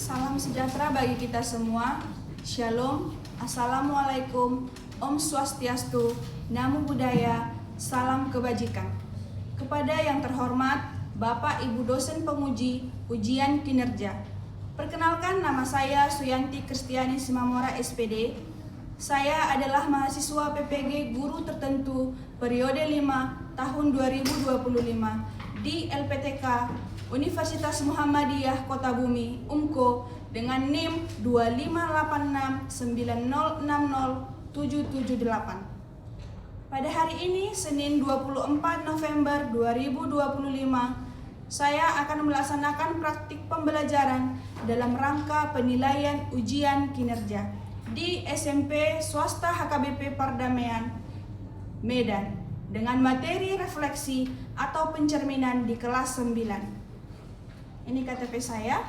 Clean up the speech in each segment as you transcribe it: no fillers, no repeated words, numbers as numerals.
Salam sejahtera bagi kita semua. Shalom, Assalamualaikum, Om Swastiastu, Namo Buddhaya, salam kebajikan. Kepada yang terhormat Bapak Ibu dosen penguji ujian kinerja. Perkenalkan, nama saya Suyanti Kristiani Simamora SPD. Saya adalah mahasiswa PPG Guru Tertentu periode 5 tahun 2025 di LPTK Universitas Muhammadiyah Kota Bumi, UMKO, dengan NIM 2586906778. Pada hari ini, Senin 24 November 2025, saya akan melaksanakan praktik pembelajaran dalam rangka penilaian ujian kinerja di SMP Swasta HKBP Pardamaian, Medan, dengan materi refleksi atau pencerminan di kelas 9. Ini KTP saya.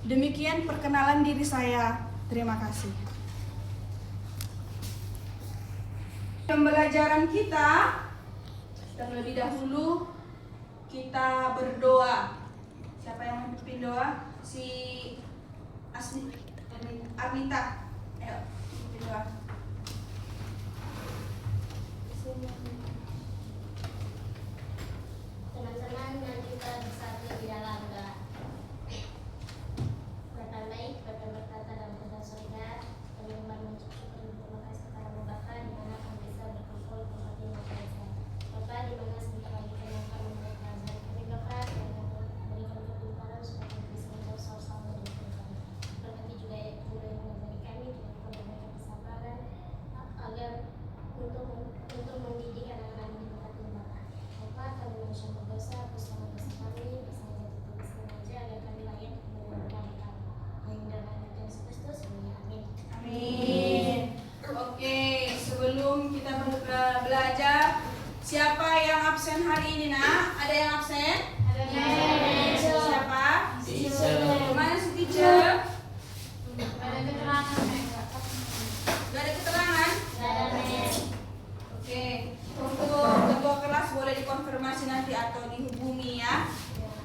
Demikian perkenalan diri saya. Terima kasih. Pembelajaran kita, terlebih dahulu kita berdoa. Siapa yang memimpin doa? Si Arnita. Ayo, memimpin doa. Teman-teman, dan kita bersatu di dalam doa. Bapa baik, Bapa berkata dalam kota surga, kami mengucap syukur dan terima kasih kepadamu Bapa, di mana kami bisa berkumpul tempat ini belajar. Bapa, di mana sebentar lagi kami akan memulai pelajaran kami Bapa, dan berikan kepintaran supaya kami bisa menjawab soal-soal dari kami. Berkati juga guru yang mengajari kami, juga memberikan kesabaran agar untuk mendidik anak-anak di tempat ini Bapa. Bapa, kami mengucap berdosa, hapuslah dosa kami, bisa menjadi sengaja agar kami layak menerima kami. Yang dalam nama Yesus Kristus, amin. Amin. Oke, sebelum kita belajar, siapa yang absen hari ini, Nak? Ada yang absen? Siapa? Mana si teacher? Ada keterangan. Gak ada keterangan? Oke, untuk ketua kelas boleh dikonfirmasi nanti atau dihubungi ya.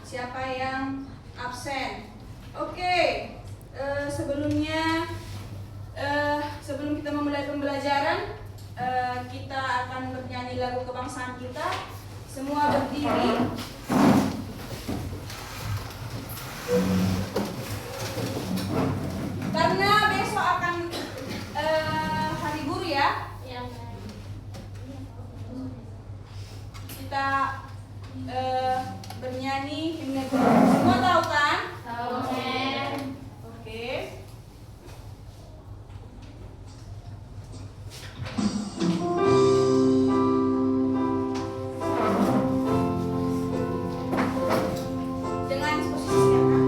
Siapa yang absen? Oke, sebelum kita memulai pembelajaran, kita akan bernyanyi lagu kebangsaan kita. Semua berdiri. Karena besok akan hari guru ya. Kita bernyanyi himne guru. Semua tahu kan? Tahu. Oke. Dengan posisi siapa?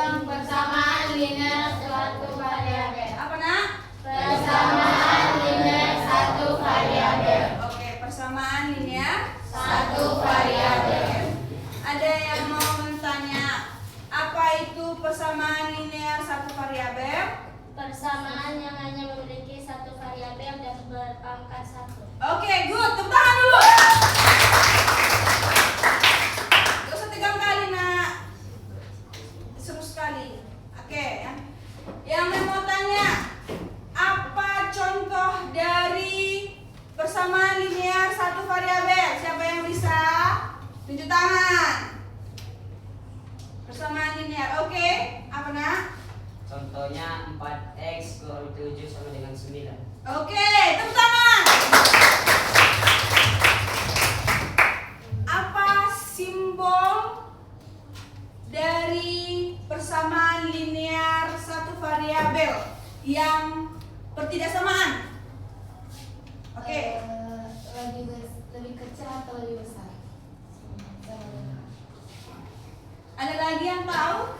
tentang persamaan linear suatu variabel. Apa nak? Persamaan linear satu variabel. Oke, persamaan linear Satu variabel. Ada yang mau bertanya, apa itu persamaan linear satu variabel? Persamaan yang hanya memiliki satu variabel dan berpangkat satu. Oke, good. Tepuk tangan dulu. Gak usah tegang kali, nak. Seru sekali. Oke, ya. Yang mau tanya, apa contoh dari persamaan linear satu variabel? Siapa yang bisa? Tunjuk tangan. Persamaan linear. Oke, apa nak? Contohnya 4x kurang 7 sama dengan 9. Oke, tepuk tangan. Apa simbol dari persamaan linear satu variabel yang bertidaksamaan? Oke. Lebih kecil atau lebih besar? Ada lagi yang tahu?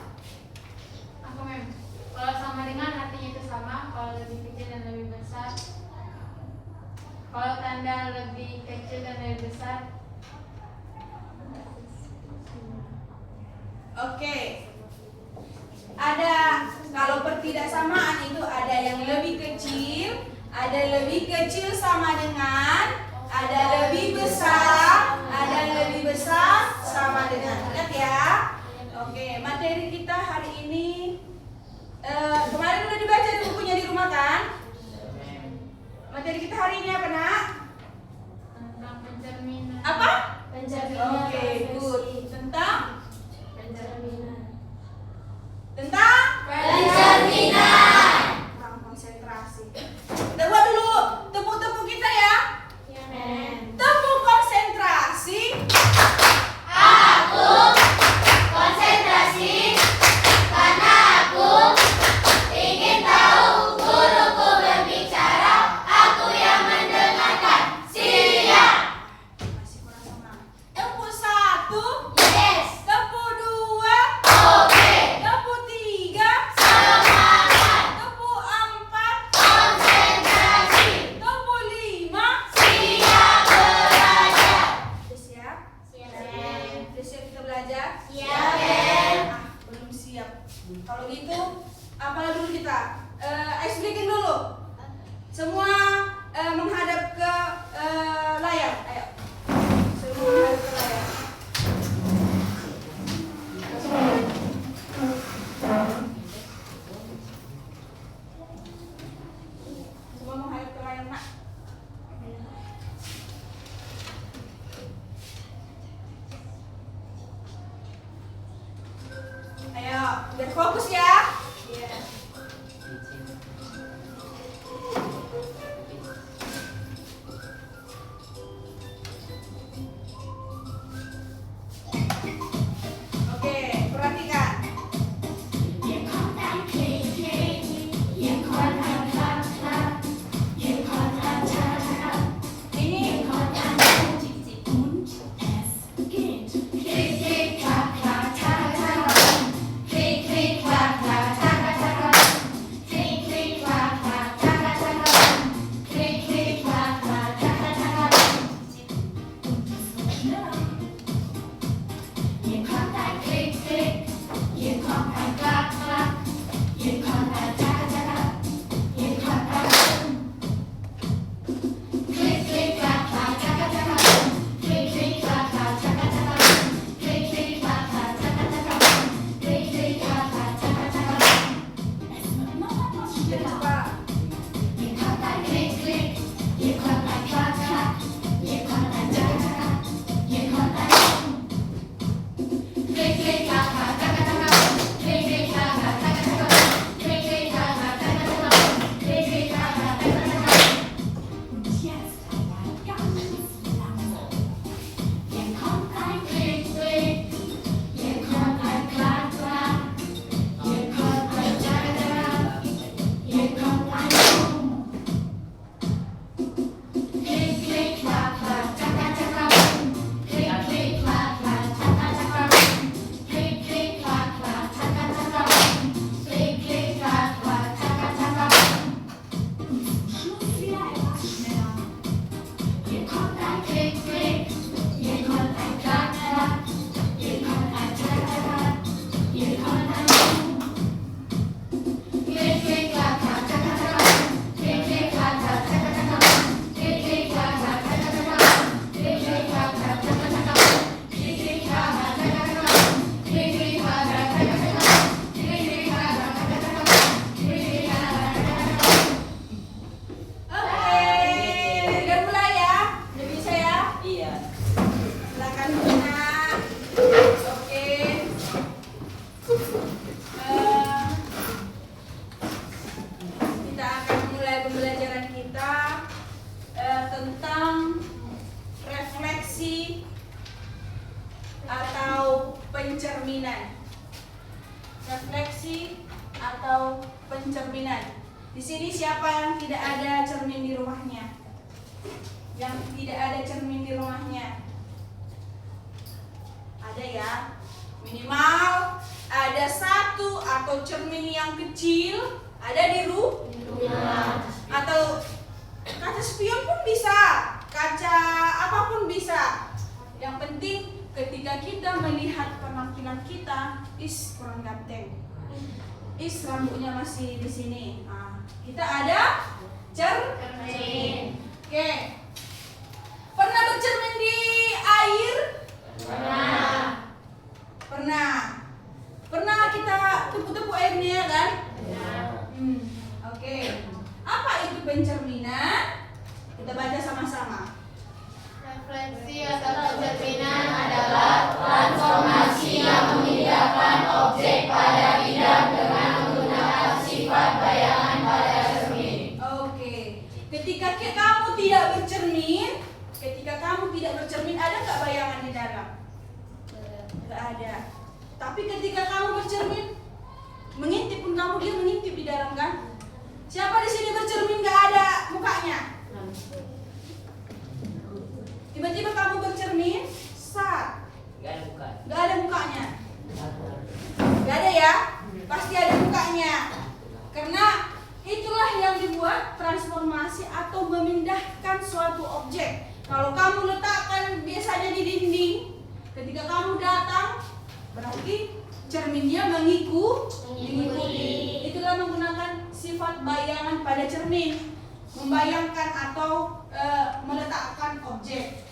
Aku mem. Kalau sama dengan artinya itu sama. Kalau lebih kecil dan lebih besar. Kalau tanda lebih kecil dan lebih besar. Oke. Ada kalau bertidaksamaan itu ada yang lebih kecil, ada lebih kecil sama dengan, ada lebih besar, ada lebih besar sama dengan. Ingat ya. Oke, materi kita hari ini kemarin udah dibaca di bukunya di rumah kan? Materi kita hari ini apa nak? Tentang pencerminan. Apa? Pencerminan. Oke, good. Tentang Pencerminan. pencerminan. Kurang konsentrasi. Kita buat dulu tepuk-tepuk kita ya. Ya, Mem. Tepuk konsentrasi. Konsentrasi karena aku ingin tahu guruku berbicara, aku yang mendengarkan. Siap. Masih kurang semangat. Tepuk 1. Yes. Tepuk 2. Oke. Tepuk 3. Semangat. Tepuk 4. Konsentrasi. Tepuk 5. Siap belajar. Udah siap? Siap, Mem. Udah siap kita belajar? Siap, Mem. Belum siap. Kalau gitu, apalah dulu kita? Ice breaking dulu. Semua menghadap ke layar. Ayo. Semua menghadap ke layar. Semua menghadap ke layar, nak. Ayo, biar fokus ya. Oke, perhatikan. Ini Klik, klik, klak, klak, klak, klak. Klik, klik, klak, klak, refleksi atau pencerminan. Di sini siapa yang tidak ada cermin di rumahnya? Yang tidak ada cermin di rumahnya? Ada ya? Minimal ada satu atau cermin yang kecil ada di rumah. Atau kaca spion pun bisa, kaca apapun bisa. Yang penting ketika kita melihat penampilan kita, kurang ganteng. Rambutnya masih di sini. Nah, kita ada cermin. Oke. Pernah bercermin di air? Pernah kita tepuk-tepuk airnya kan? Oke. Apa itu pencerminan? Kita baca sama-sama. Refleksi atau pencerminan adalah transformasi yang memindahkan objek pada bidang dengan menggunakan sifat bayangan pada cermin. Oke. Ketika kamu tidak bercermin, ada nggak bayangan di dalam? Nggak ada. Tapi ketika kamu bercermin, mengintip pun kamu, dia mengintip di dalam kan? Siapa di sini bercermin nggak ada mukanya? Tiba-tiba kamu bercermin, nggak ada mukanya. Nggak ada ya? Pasti ada mukanya. Karena itulah yang dibuat transformasi atau memindahkan suatu objek. Kalau kamu letakkan biasanya di dinding, ketika kamu datang, berarti cerminnya mengikuti. Itulah menggunakan sifat bayangan pada cermin, membayangkan atau meletakkan objek.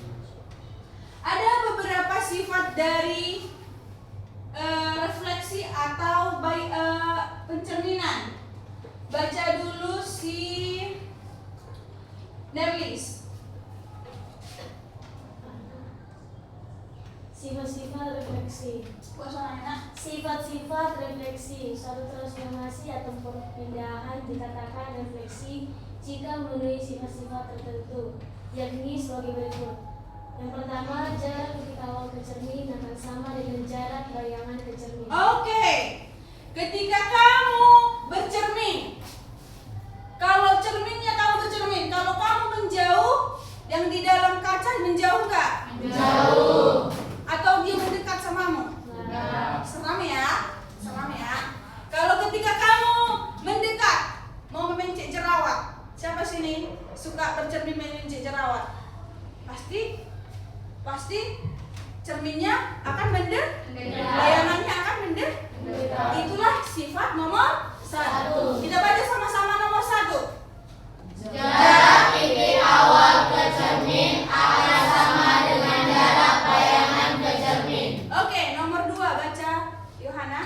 Ada beberapa sifat dari refleksi atau pencerminan. Baca dulu si Nerlis. Sifat-sifat refleksi. Sifat-sifat refleksi. Suatu transformasi atau perpindahan dikatakan refleksi jika memenuhi sifat-sifat tertentu, yakni sebagai berikut. Yang pertama, jarak ketika awal ke cermin akan sama dengan jarak bayangan ke cermin. Oke. Ketika kamu bercermin, kalau cerminnya kamu bercermin, kalau kamu menjauh, yang di dalam kaca menjauh nggak? Menjauh. Atau dia mendekat samamu? Seram ya. Kalau ketika kamu mendekat, mau memencet jerawat, siapa sini suka bercermin memencet jerawat? Pasti cerminnya akan bayangannya akan mendekat. Itulah sifat nomor 1. Kita baca sama-sama nomor 1. Jarak titik awal ke cermin akan sama dengan jarak bayangan ke cermin. Oke, nomor 2 baca Yohana.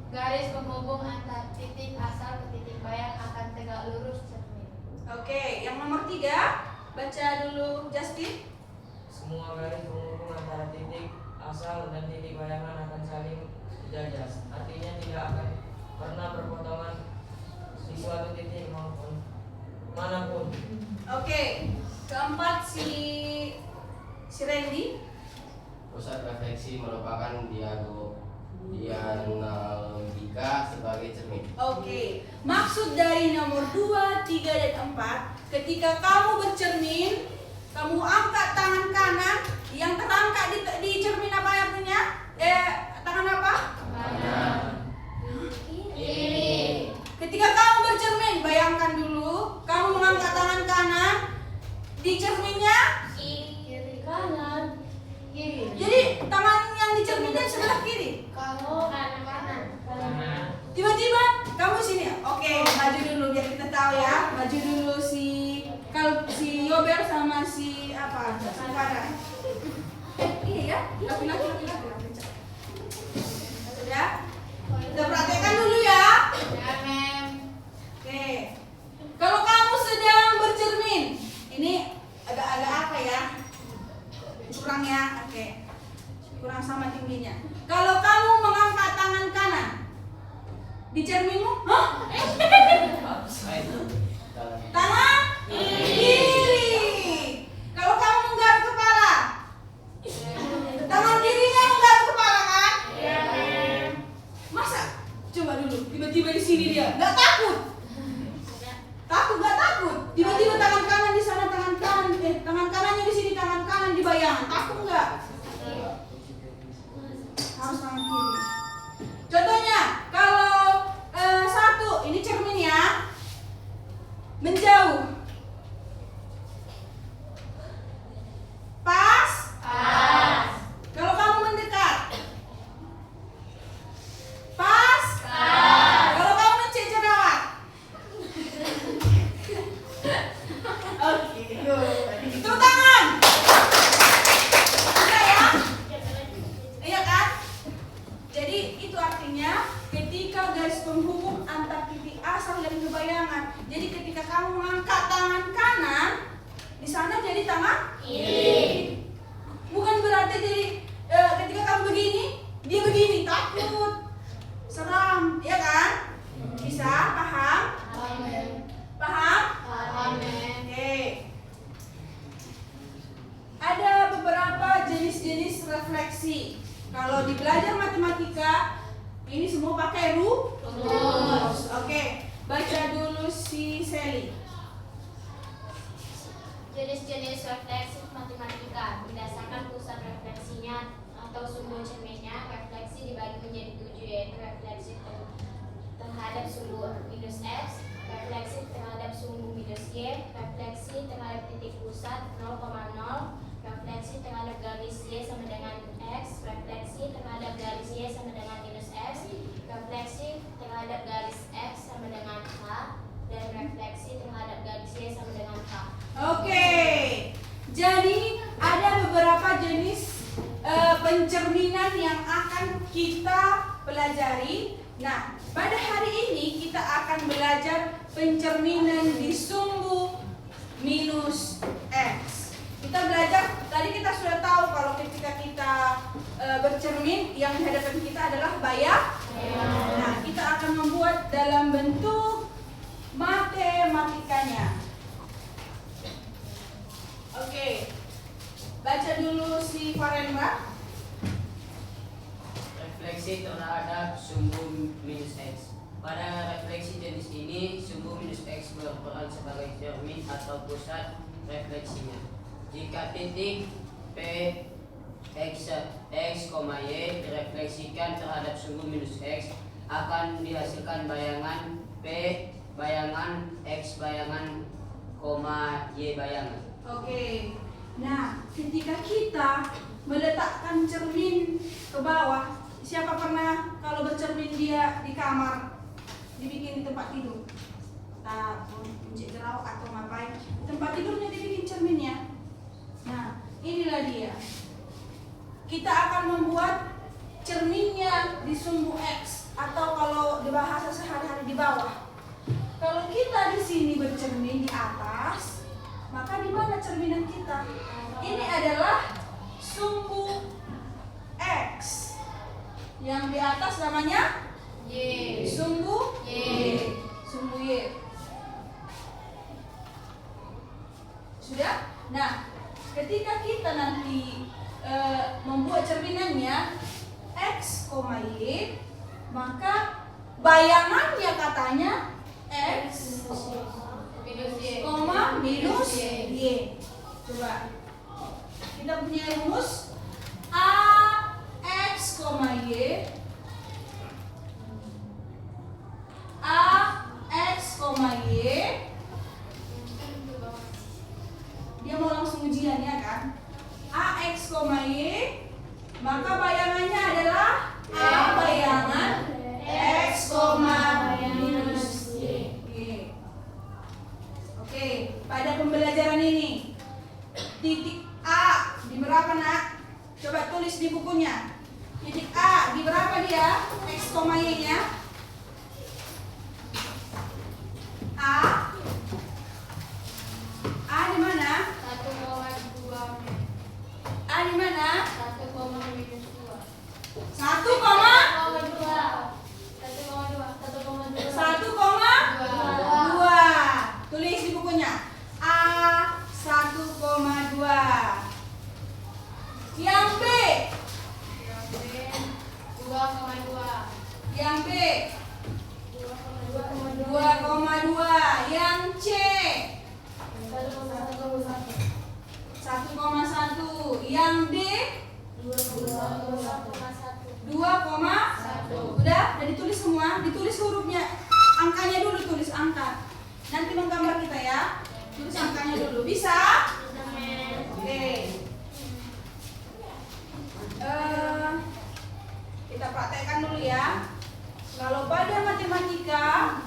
Garis penghubung antar titik asal ke titik bayang akan tegak lurus cermin. Oke, yang nomor 3 baca dulu Justin. Semua garis penghubung antara titik asal dan titik bayangan akan saling sejajar. Artinya tidak akan pernah berpotongan di suatu titik maupun manapun. Oke, keempat si Randy. Pusat refleksi merupakan dianalogika sebagai cermin. Oke, maksud dari nomor 2, 3, dan 4, ketika kamu bercermin, kamu angkat tangan kanan, yang terangkat di cermin apa artinya? Tangan apa? Kiri. Ketika kamu bercermin, bayangkan dulu, kamu mengangkat tangan kanan, di cerminnya, Kiri kanan. Kiri. jadi tangan yang di cerminnya sebelah kiri. Oh, kanan. Tiba-tiba kamu sini. Oke, maju dulu biar kita tahu ya. Maju dulu kalau si Yober sama si Farah. Iya ya, laki-laki. Sudah? Kita praktekkan dulu ya. Ya, Mem. Oke. Kalau kamu sedang bercermin, ini agak-agak apa ya? Kurang ya. Oke. Kurang sama tingginya. Kalau kamu mengangkat tangan kanan di cerminmu, tangan kiri. Kalau kamu menggaruk kepala, tangan kirinya menggaruk kepala kan? Ya, Mem. Coba dulu, tiba-tiba di sini dia nggak takut. Takut nggak takut? Tiba-tiba tangan kanan di sana, tangan kanannya di sini, tangan kanan di bayangan. Takut nggak? Harus tangan kiri. Contohnya, kalau satu, ini cermin ya, menjauh. Pas. Kalau kamu mendekat. Pas. Kalau kamu mencet jerawat. Oke, tepuk tangan. Bisa ya? Iya kan? Jadi itu artinya ketika garis penghubung antar titik asal dan kebayangan. Jadi ketika kamu mengangkat tangan kanan, di sana jadi tangan kiri. Bukan berarti jadi ketika kamu begini, dia begini, takut, seram, ya kan? Bisa? Paham? Paham? Oke. Ada beberapa jenis-jenis refleksi. Kalau di belajar matematika, ini semua pakai rumus. Oke, baca dulu si Sally. Jenis-jenis refleksi matematika berdasarkan pusat refleksinya atau sumbu cerminnya. Refleksi dibagi menjadi 7, yaitu refleksi terhadap sumbu minus x, refleksi terhadap sumbu minus y, refleksi terhadap titik pusat 0,0, refleksi terhadap garis y sama dengan x, refleksi terhadap garis y sama dengan minus x, refleksi terhadap garis x sama dengan h, dan refleksi terhadap garis y sama dengan h. Oke, jadi ada beberapa jenis pencerminan yang akan kita pelajari. Nah, pada hari ini kita akan belajar pencerminan di sumbu minus x. Kita belajar, tadi kita sudah tahu kalau ketika kita bercermin, yang di hadapan kita adalah bayangan. Nah, kita akan membuat dalam bentuk matematikanya. Oke, baca dulu si Farendra. Refleksi terhadap sumbu minus x. Pada refleksi jenis ini, sumbu minus x berperan sebagai cermin atau pusat refleksinya. Jika titik P x, y direfleksikan terhadap sumbu minus x, akan dihasilkan bayangan P bayangan x bayangan, y bayangan. Oke, nah ketika kita meletakkan cermin ke bawah, siapa pernah kalau bercermin dia di kamar, dibikin di tempat tidur, mencet jerawat atau ngapain, tempat tidurnya dibikin cerminnya. Nah, inilah dia. Kita akan membuat cerminnya di sumbu x, atau kalau di bahasa sehari-hari di bawah. Kalau kita di sini bercermin di atas, maka di mana cerminan kita? Ini adalah sumbu x. Yang di atas namanya Y. sumbu Y. Sumbu y. Sudah? Nah, ketika kita nanti membuat cerminannya x, y, maka bayangannya katanya x, Minus Y. minus y. Coba kita punya rumus a x, y, a x, y. Dia mau langsung ujian ya kan? A x, y, maka bayangannya adalah a bayangan x, minus y. Oke, pada pembelajaran ini titik A di berapa nak? Coba tulis di bukunya. Titik A di berapa dia? X, y nya A di mana? 1,2. A di mana? 1,-2. 1,2. Tulis di bukunya. A 1,2. Yang B. Yang B 2,2. Yang B 2,2. Yang C 1,1. Yang D 2,1. Udah ditulis semua, ditulis hurufnya, angkanya dulu, tulis angka. Nanti menggambar kita ya. Tulis angkanya dulu. Bisa? Oke. Kita praktekkan dulu ya. Kalau pada matematika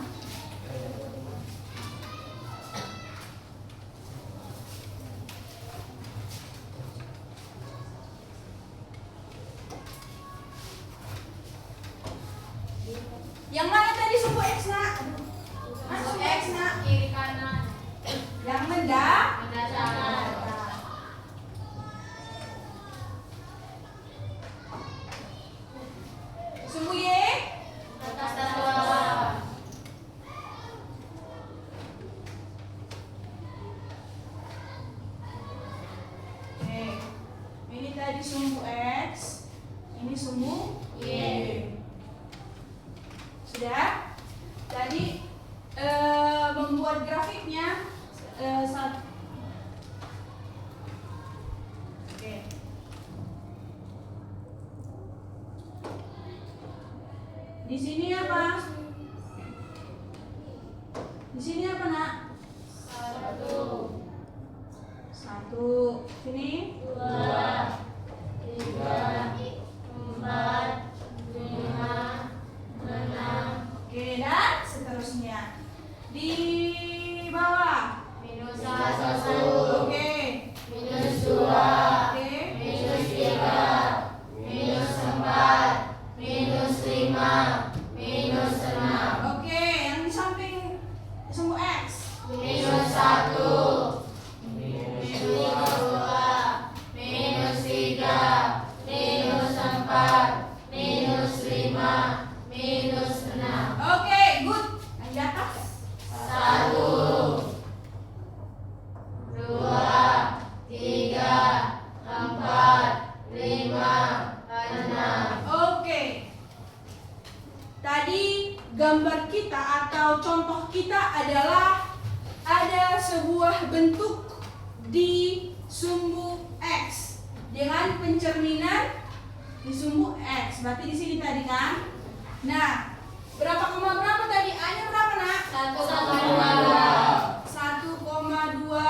yang mana tadi sumbu X nak? Mana sumbu X nak? Kiri kanan. Yang mendak. Mendatar. Sumbu Y. Atas dan bawah. Oke. Ini tadi sumbu X. Ini sumbu Y. Sudah? Tadi membuat grafiknya satu. Oke. Di sini apa? Di sini apa nak? 1. Sini 2, 3, 4, 5, 6. Oke, dan seterusnya. Di bawah. Minus -1, Oke. -2, Oke. -3, -4, -5, -6. Oke, yang di samping sumbu X. -1, -2, -3, -4, -5, -6. Oke, good. Yang di atas. 1, 2, 3, 4, 5, 6. Oke. Tadi gambar kita atau contoh kita adalah ada sebuah bentuk di sumbu X dengan pencerminan di sumbu X. Berarti di sini tadi kan. Nah, berapa koma berapa tadi? A-nya berapa nak? 1,2. 1,2.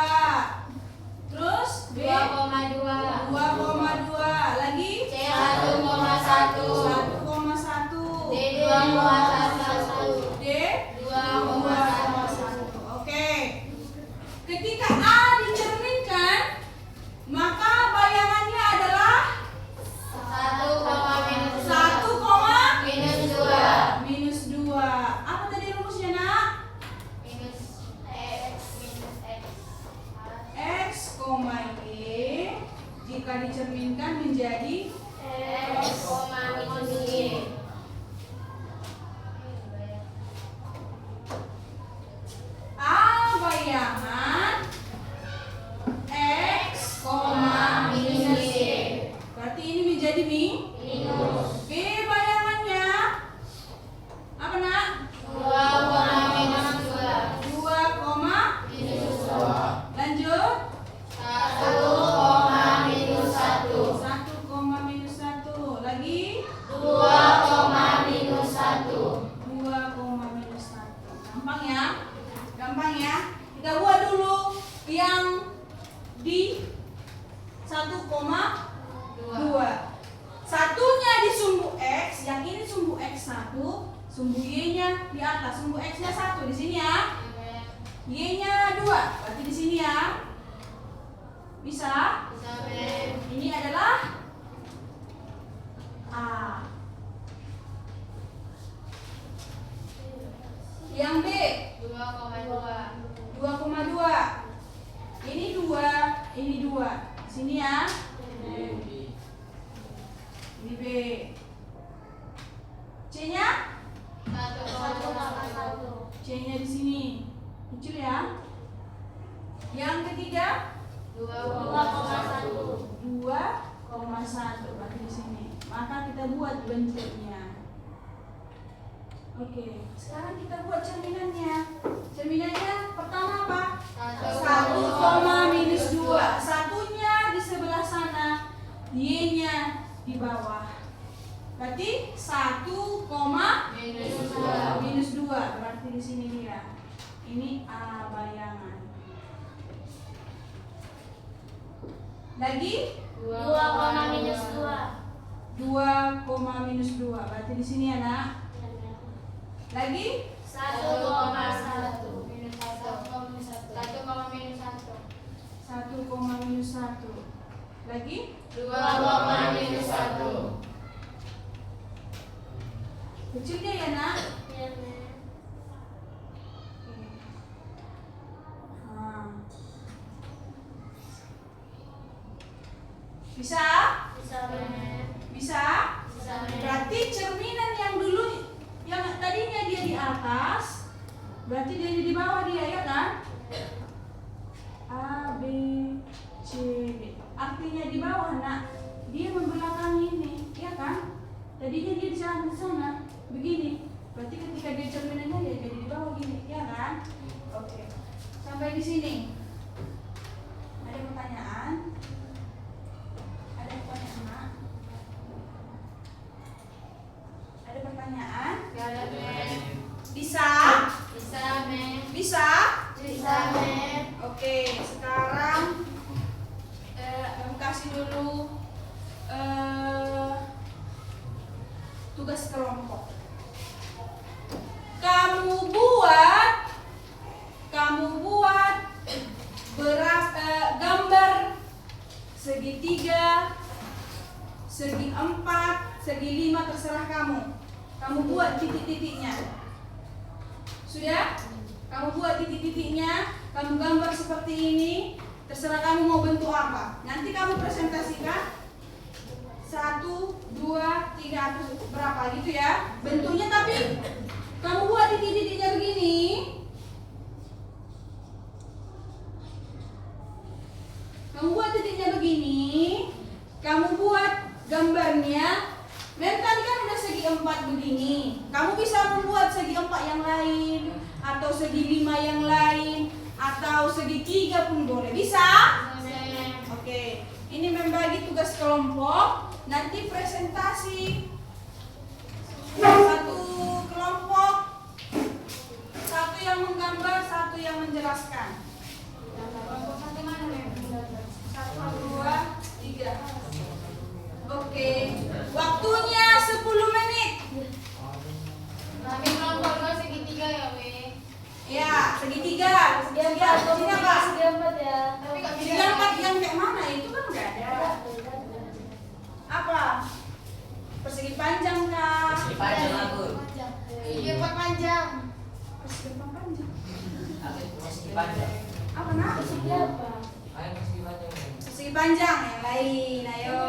Terus B 2,2. 2,2. Lagi C 1,1. 1,1. D 2,1. D 2,1. Oke. Ketika A dicerminkan, maka bayangannya adalah 1, minus 2. Apa tadi rumusnya nak? Minus X. X, Y jika dicerminkan menjadi X, Y. A bayangan X, minus Y. berarti ini menjadi Minus B bayangannya apa nak? 2, minus 2. 2, Minus 2. lanjut 1, minus 1. 1, minus 1 lagi 2, minus 1. 2, minus 1. Gampang ya? Gampang ya? Kita buat dulu yang di 1,2. Satunya di sumbu X, yang ini sumbu X1, sumbu Y-nya di atas, sumbu X-nya 1 di sini ya. Y-nya 2, berarti di sini ya. Bisa? Ini adalah A. Yang B 2,2. 2,2. Ini 2, ini 2. Sini ya. Ini B. C-nya? 1,1. C-nya di sini. Kecil ya. Yang ketiga 2,1. 2,1 berarti di sini. Maka kita buat bentuknya. Oke, sekarang kita buat cerminannya. Cerminannya pertama apa? 1, minus 2. Satunya di sebelah sana, Y-nya di bawah. Berarti 1, minus 2. Berarti di sini dia. Ini A bayangan. Lagi 2, minus 2. 2, minus 2. Berarti di sini anak. Lagi 1,1. minus 1 minus 1 1, minus 1. Lagi 2, minus 1. kecilnya ya nak. Ya, Mem. Oke. Nah. Bisa? Bisa, Mem. Bisa? Bisa, Mem. Berarti cerminan yang dulu yang tadinya dia di atas, berarti dia di bawah dia ya kan? A, B, C, D. Artinya di bawah nak, dia membelakangi ini, ya kan? Tadinya dia di sana, begini. Berarti ketika dia cerminannya dia jadi di bawah gini, ya kan? Oke. Sampai di sini. Ada pertanyaan? Ada pertanyaan nak? Ada pertanyaan? Gak ada, Mem. Bisa? Bisa, Mem. Bisa? Bisa, Mem. Oke, sekarang kamu kasih dulu tugas kelompok. Kamu buat gambar segitiga, segi 4, segi 5, terserah kamu. Kamu buat titik-titiknya. Sudah? Kamu buat titik-titiknya, kamu gambar seperti ini, terserah kamu mau bentuk apa. Nanti kamu presentasikan 1, 2, 3 atau berapa gitu ya bentuknya, tapi kamu buat titik-titiknya begini. Kamu buat titiknya begini, kamu buat gambarnya. Mem tadi kan udah segi 4 begini. Kamu bisa membuat segi 4 yang lain, atau segi 5 yang lain, atau segi 3 pun boleh. Bisa? Mem. Oke, ini membagi tugas kelompok. Nanti presentasi satu kelompok, satu yang menggambar, satu yang menjelaskan. Kelompok satu mana, Mem? 1, 2, 3. Oke, waktunya 10 menit. Kami kelompok 2 segitiga ya, We. Ya, segitiga. Segi apa? Segi 4 ya. Tapi kok Segi 4 yang kayak mana? Itu kan nggak ada. Apa? Persegi panjang kah? Persegi panjang aku. Iya, 4 panjang. Persegi panjang. Aku persegi panjang. Apa nak? Segi apa? Ayo persegi panjang. Persegi panjang yang lain. Ayo.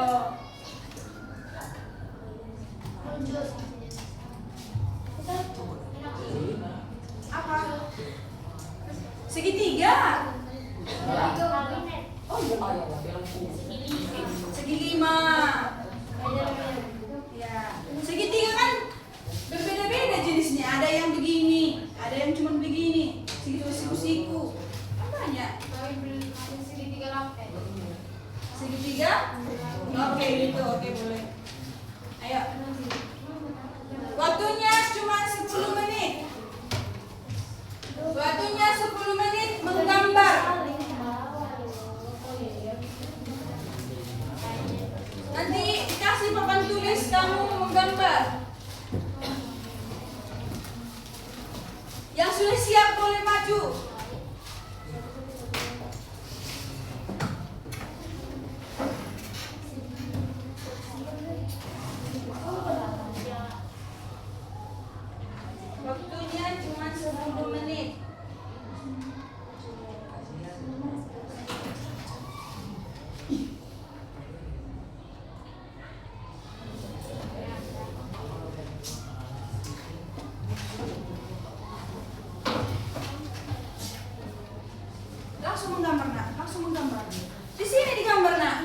Apa? Segitiga. Kabinet. Oh iya. Segi 5. Ya. Segitiga kan berbeda-beda jenisnya. Ada yang begini, ada yang cuma begini. Siku-siku. Kan banyak. Kami belum segitiga lapis. Segitiga? Oke gitu, oke boleh. Ayo. Waktunya cuma 10 menit. Waktunya 10 menit menggambar. Nanti kasih papan tulis kamu menggambar. Yang sudah siap boleh maju. Waktunya cuma 10 menit. Langsung menggambar nak, langsung menggambar. Di sini digambar nak.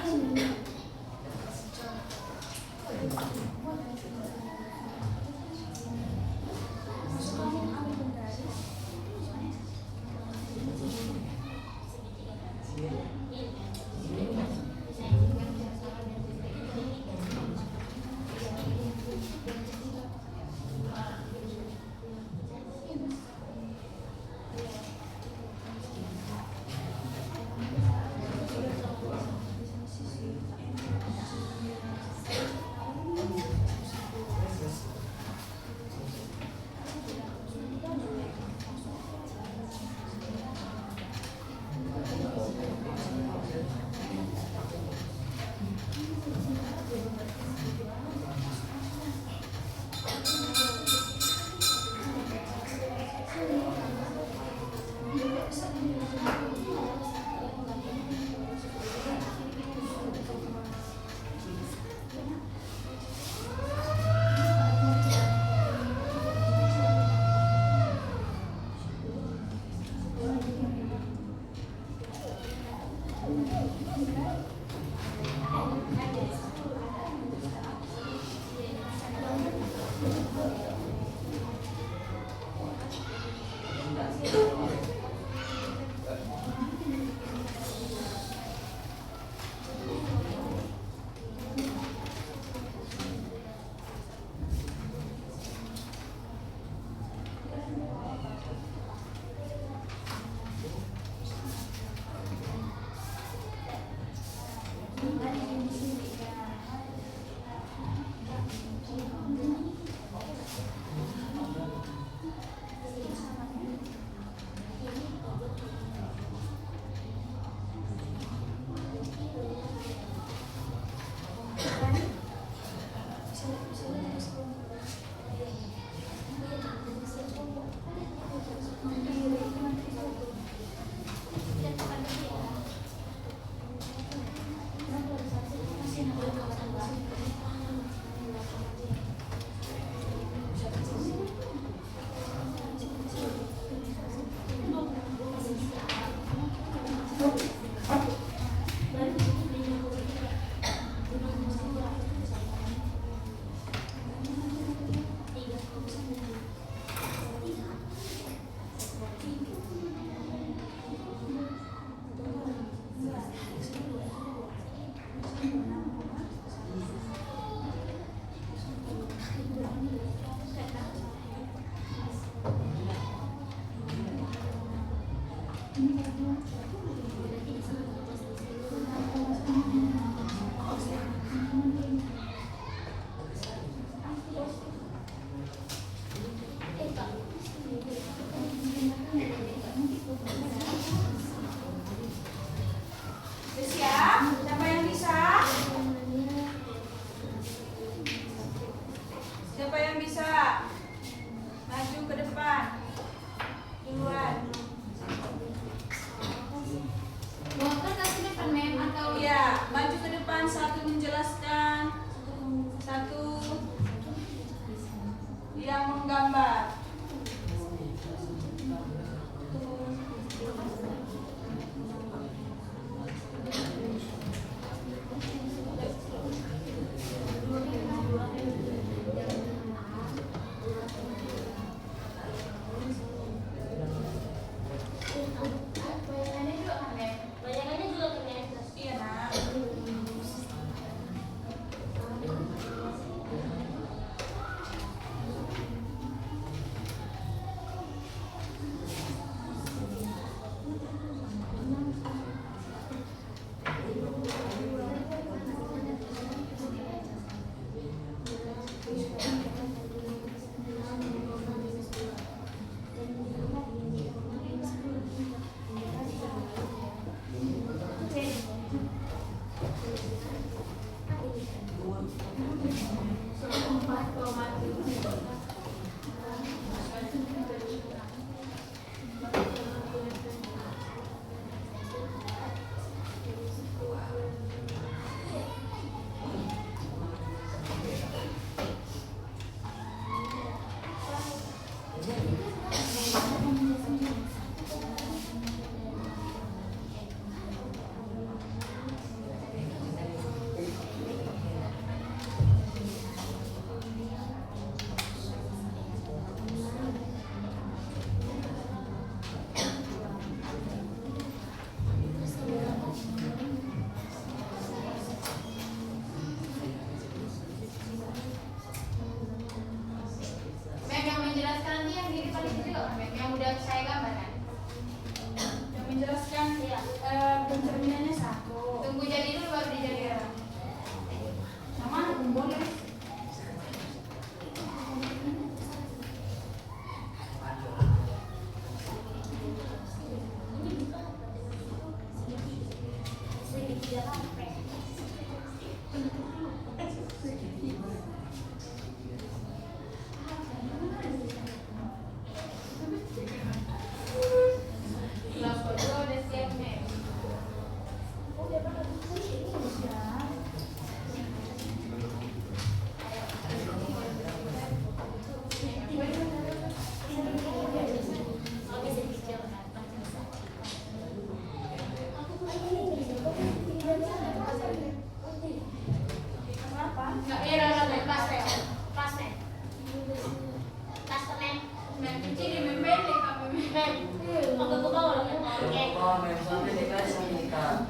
Nah, cuci di membeli kamu Mem, aku ke bawah kan? Oke. Oh, mem sampai dikasih nikah.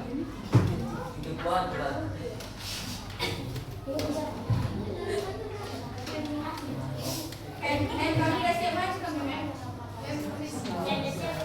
Itu kuadrat. Kami udah siap mas, kami mem. Ya, udah siap.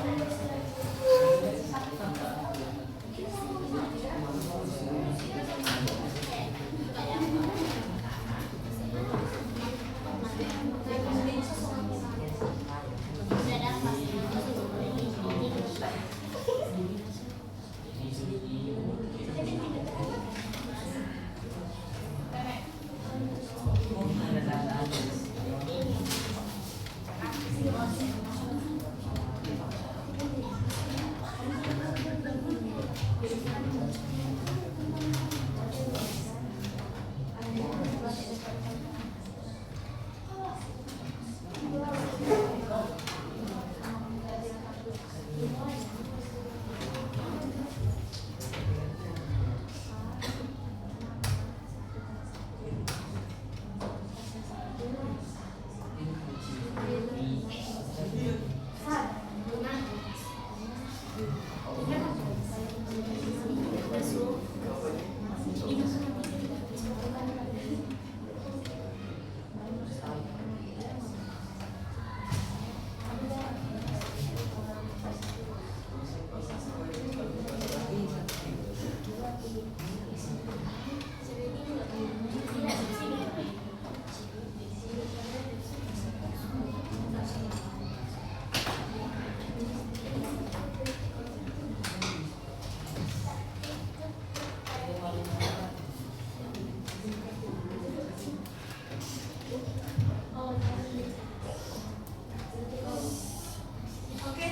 Oke,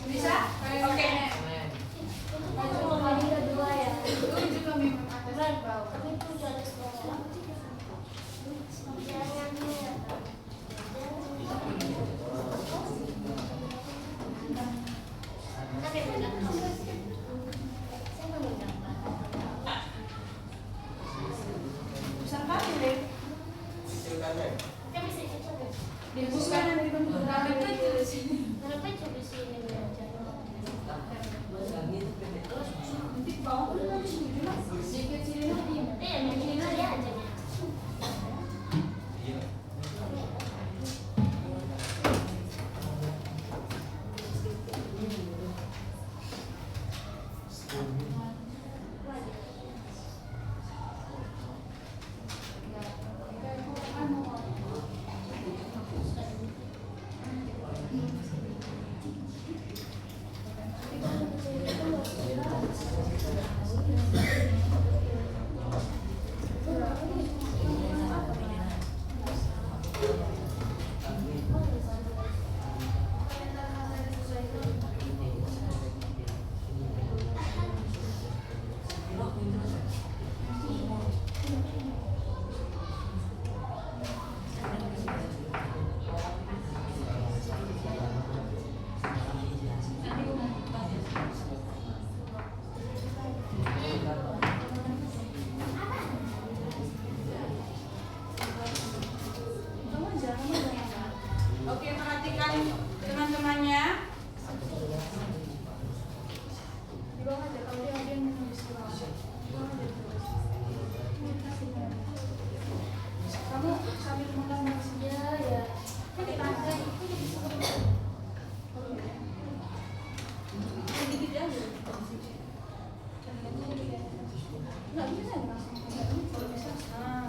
bisa? Oke. Amin. Tujuh kami atas bawah. Bisa kami deh. Bukan yang dibentuk. Itu di sini. Kenapa coba sini belajar? Nanti ke bawah udah nanti sendiri mas. Dikecilin lagi. Yang begini aja aja. Oke, perhatikan teman-temannya. Di bawah aja, kalau dia yang menulis di bawah. Di bawah aja tulis. Kamu sambil menggambar Ya, ya. di tangga. Dikit aja. Nggak bisa langsung. Kalau bisa. Nah.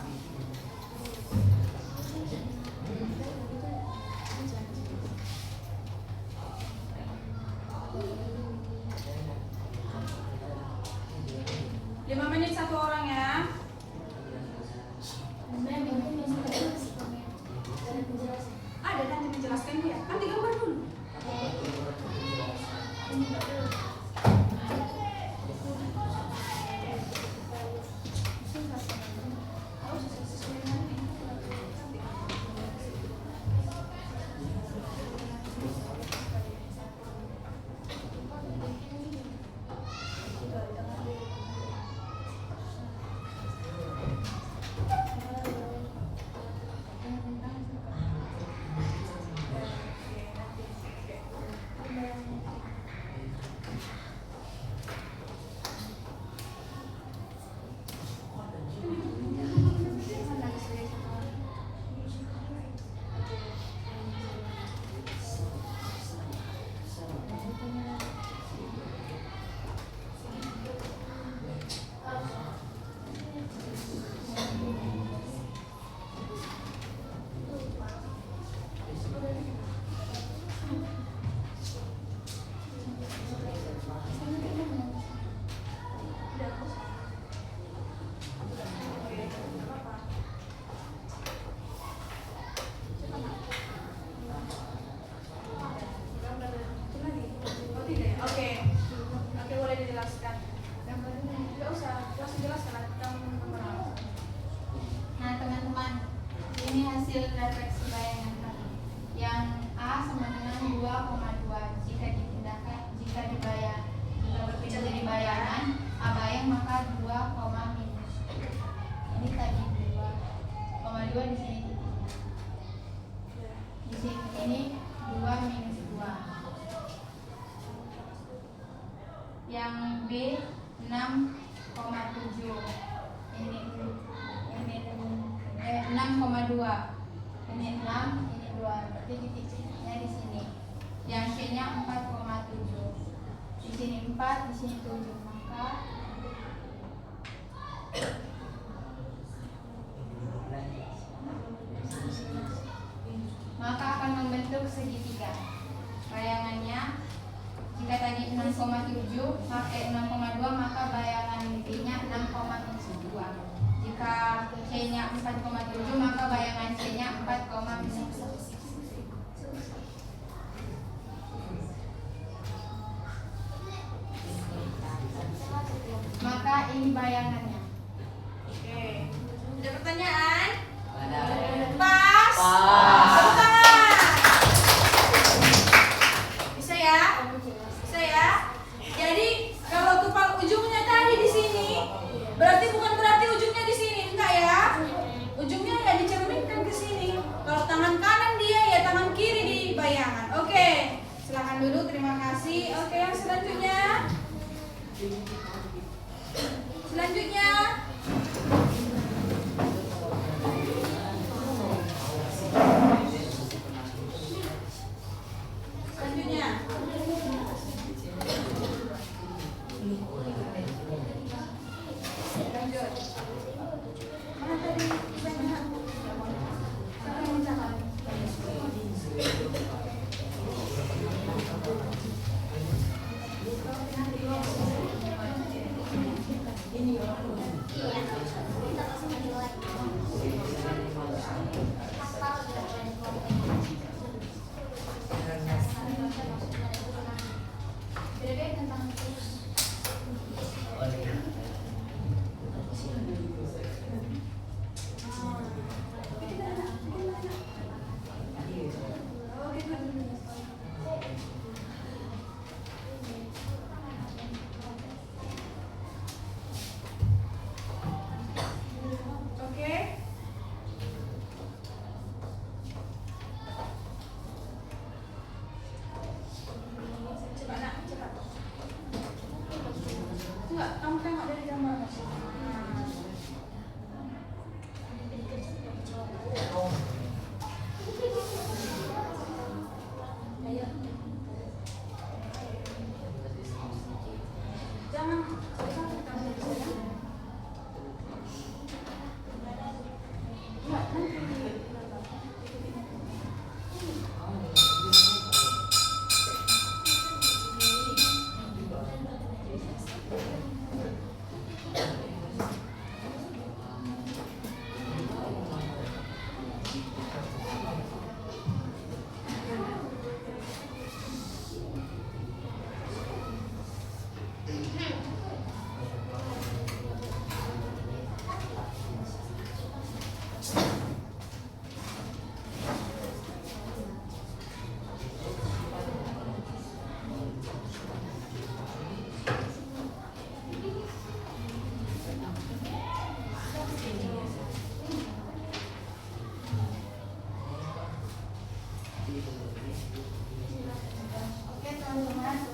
refleksi bayangan kami. Yang A sama dengan 2,2. Jika berpindah jadi bayangan A bayang maka 2, minus. Ini tadi 2,2 di sini titiknya. Di sini ini 2 minus 2. Yang B 6,7. Ini 6,2. Ini 6, ini 2. Berarti titiknya di sini. Yang C-nya 4,7. Di sini 4, di sini 7. Maka akan membentuk segitiga. Bayangannya jika tadi 6,7 pakai 6,2 maka bayangan B-nya 6,2. Jika C-nya 4,7 maka bayangan C-nya 4,1. Maka ini bayangannya. Oke. Ada pertanyaan? Ada. Pas. Pas. Tepat. Bisa ya? Bisa ya? Jadi kalau kepala ujungnya tadi di sini, berarti bukan berarti ujungnya di sini, enggak ya? Ujungnya ya dicerminkan ke sini. Kalau tangan kanan dia ya tangan kiri di bayangan. Oke. Silakan dulu, terima kasih. Oke, yang selanjutnya. Selanjutnya.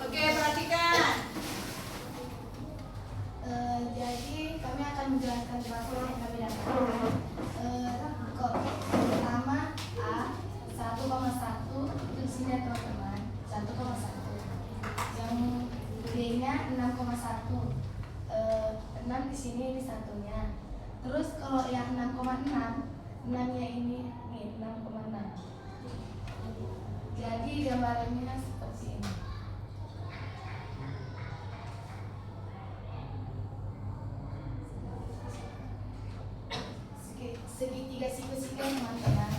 Oke, perhatikan. Jadi kami akan menjelaskan pasal yang kami dapatkan. Kok pertama A 1,1 itu di sini ya teman-teman, 1,1. Yang B-nya 6,1. 6 di sini ini satunya. Terus kalau yang 6,6, 6-nya ini nih 6,6. Jadi gambarannya seperti ini. Segitiga siku-siku yang mana?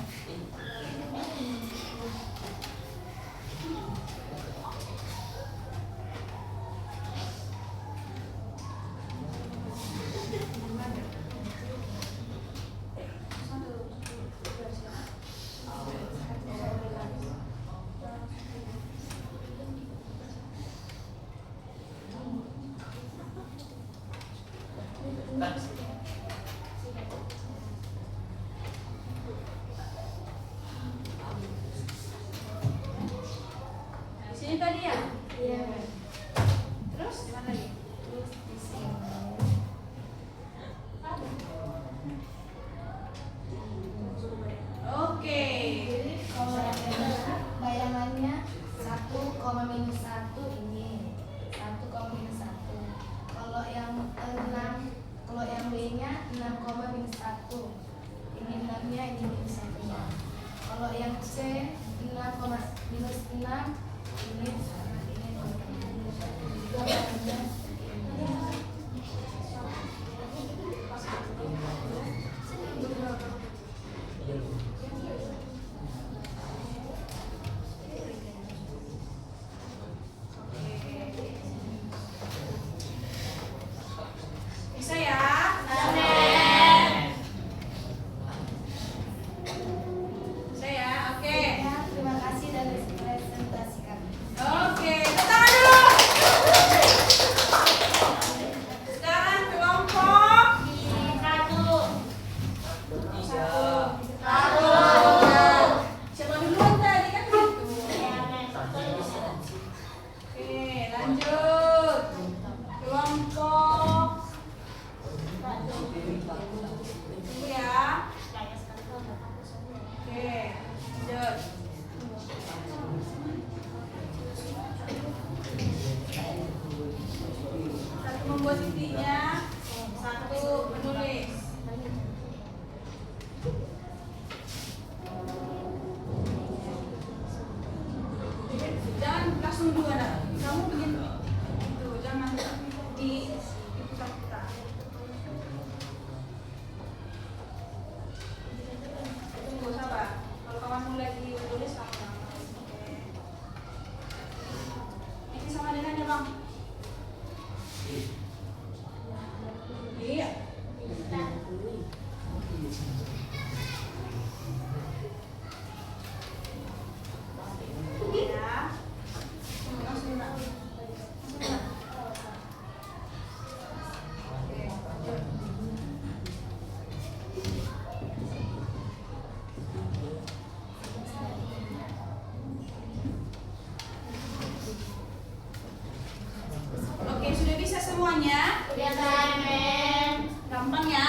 Iya. Terus di mana lagi? Terus di sini. Oke. Kalau yang kedua, bayangannya 1, minus 1 ini 1, minus 1. Kalau yang 6, kalau yang B-nya 6, minus 1. Ini 6-nya, ini minus 1-nya. Kalau yang C 6, minus 6. Ini sama ini juga bayangannya Bisa ya? Bisa ya? Oke. Ya, terima kasih dan presentasi kami. Oke, tepuk tangan dulu. Sekarang kelompok satu. Siapa duluan tadi kan gitu. Oke, lanjut. Kelompok tunggu ya. Oke, lanjut. Satu membuat titiknya, satu menulis. Jangan langsung dua dah. Kamu bikin itu, jangan diputar-putar. Tunggu, sabar. Kalau kamu lagi tulis kamu jangan. Oke. Ini sama dengan ya bang? Iya. Ya. Langsung nak. Oke, lanjut. Oke, sudah bisa semuanya? Gampang ya?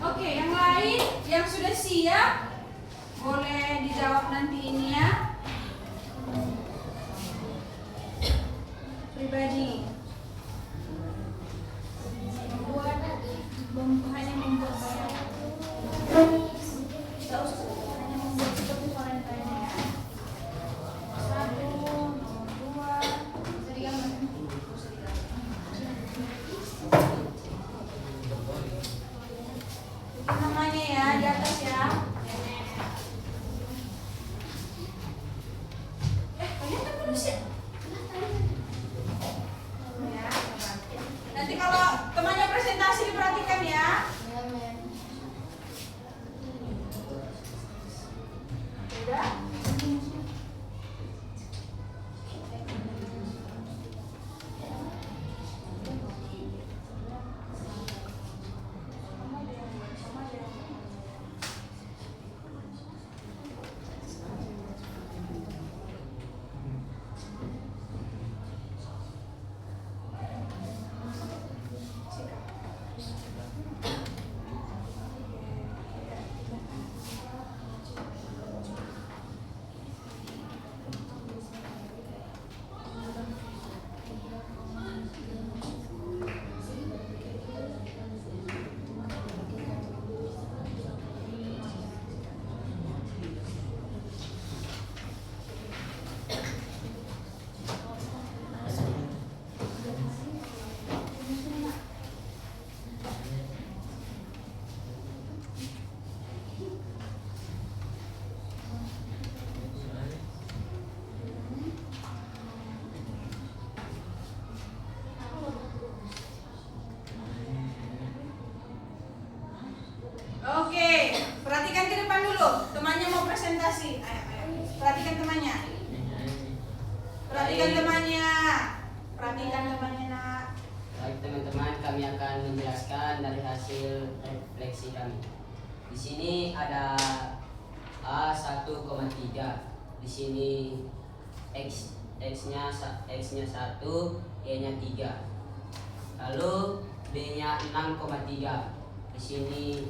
Oke, yang lain yang sudah siap boleh dijawab nanti ini ya. Pribadi. Hanya membuat bayangan. Tidak usah hanya membuat seperti Valentine ya. 1, nomor 2. Bisa digambar. Bisa digambar. Namanya ya di atas ya. Kalian kan belum siap. Ya, sabar. Nanti kalau temannya presentasi diperhatikan ya. Udah? Perhatikan temannya. Perhatikan temannya, Nak. Baik teman-teman, kami akan menjelaskan dari hasil refleksi kami. Di sini ada A 1,3. Di sini X-nya 1, Y-nya 3. Lalu B-nya 6,3. Di sini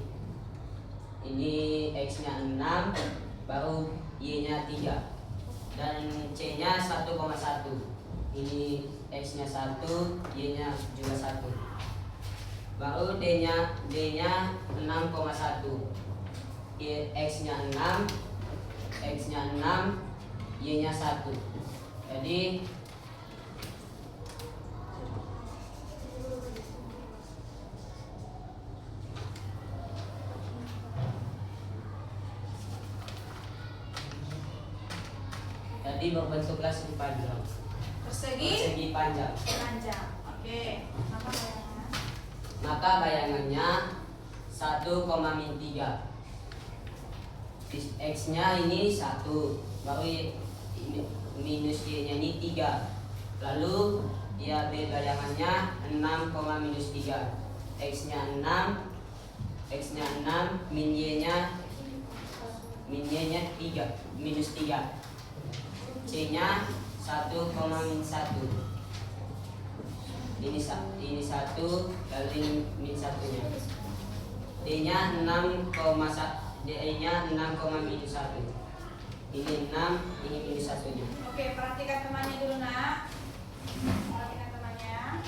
ini X-nya 6, baru Y-nya 3. Dan C-nya 1,1. Ini X-nya 1, Y-nya juga 1. Baru D-nya 6,1. X-nya 6, X-nya 6, Y-nya 1. Jadi berbentuklah segi panjang. Persegi panjang. Oke. Maka bayangannya 1,3. X-nya ini 1, baru minus Y-nya ini 3. Lalu ya B bayangannya 6,-3. X-nya 6, min Y-nya 3, minus 3. C-nya 1,-1. Ini 1, lalu ini min 1-nya. D-nya 6,1. D-nya 6,-1. Ini 6, ini minus 1-nya. Oke, perhatikan temannya dulu, Nak. Perhatikan temannya.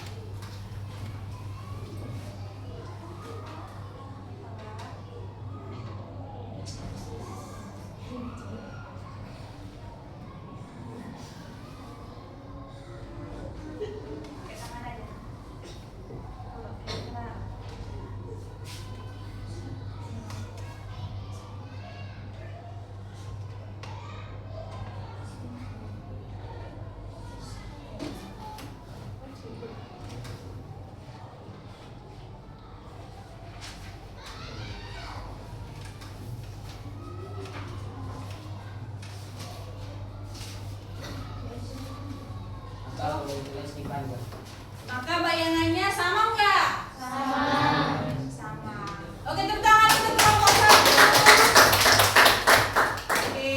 Oke, tangan aja. Nah. Kalau berbentuklah segi panjang. Maka bayangannya sama nggak? Sama. Oke, tepuk tangan untuk kelompok 1. Oke,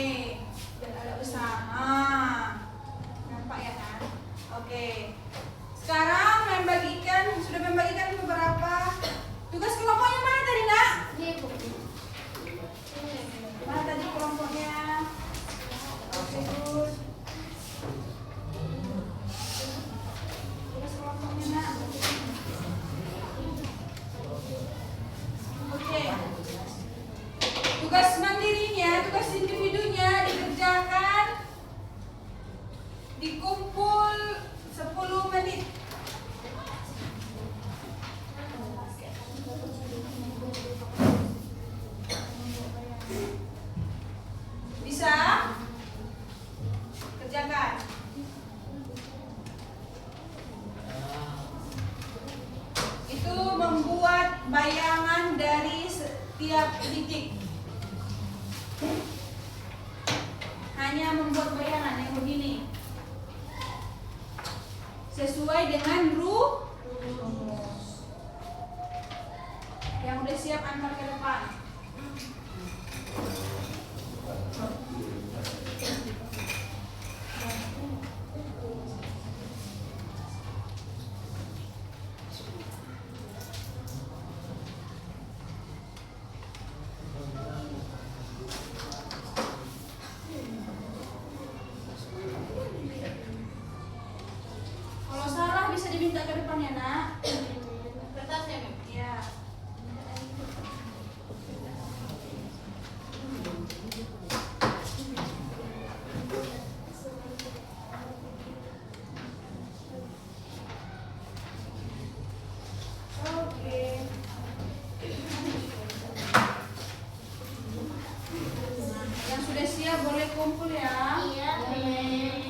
biar agak besar. Nampak ya kan? Oke. Sekarang sudah membagikan beberapa tugas kelompoknya. Mana tadi, Nak? Mana tadi kelompoknya? Oke, good. Tugas kelompoknya, Nak. Oke. Tugas mandirinya, tugas individunya dikerjakan dikumpul 10 menit. Bisa? Kerjakan. Itu membuat bayangan dari setiap titik. Hanya membuat bayangan yang begini. Sesuai dengan rumus. Yang udah siap antar ke depan. Kalau salah bisa diminta ke depan ya, Nak. Kertasnya, Mem. Iya. Oke. Yang sudah siap boleh kumpul ya. Iya, Mem.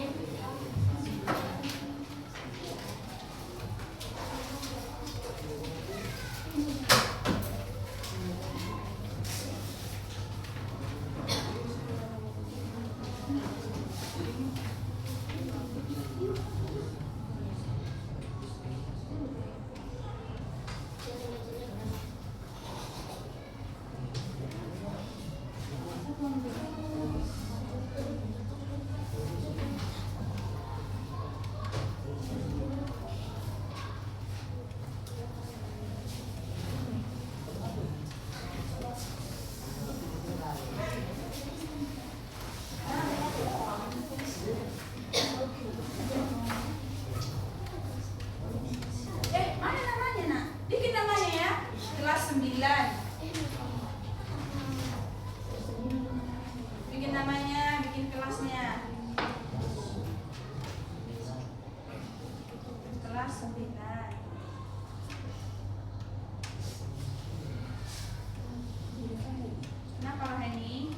9. Nah, kalau Henny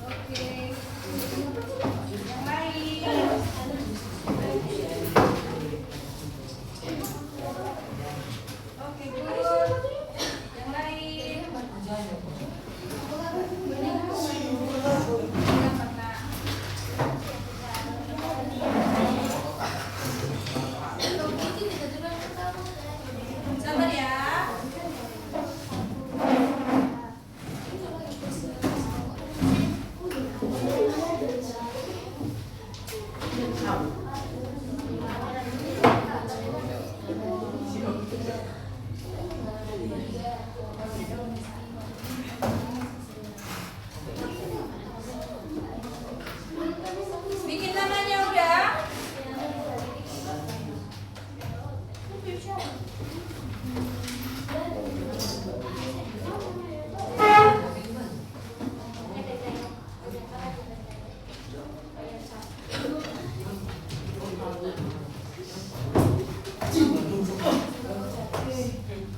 oke. Yang lain. Oke, good. Yang lain. Sabar ya. Bikin namanya udah.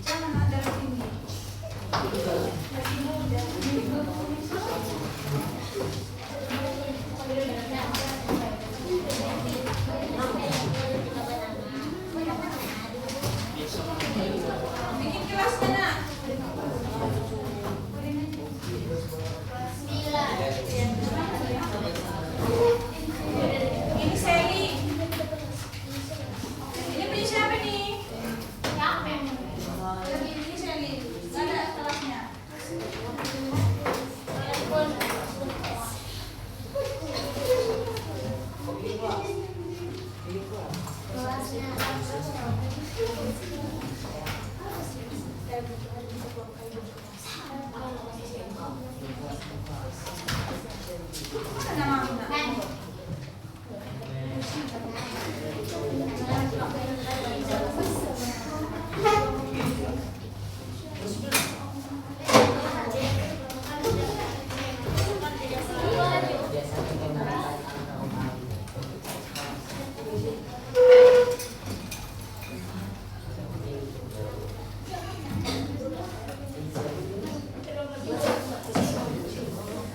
Jangan ada sini. Lagi muda. Bikin kelas mana? Ini Sally. Ini punya siapa nih? Ini Sally. Gak ada kelasnya. Mana mama?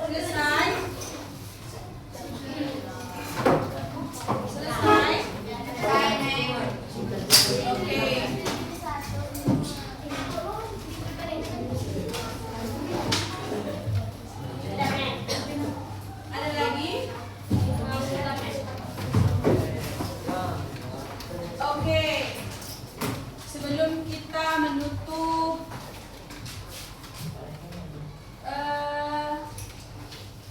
Selesai? Selesai? Oke. Ada lagi? Oke. Sebelum kita menutup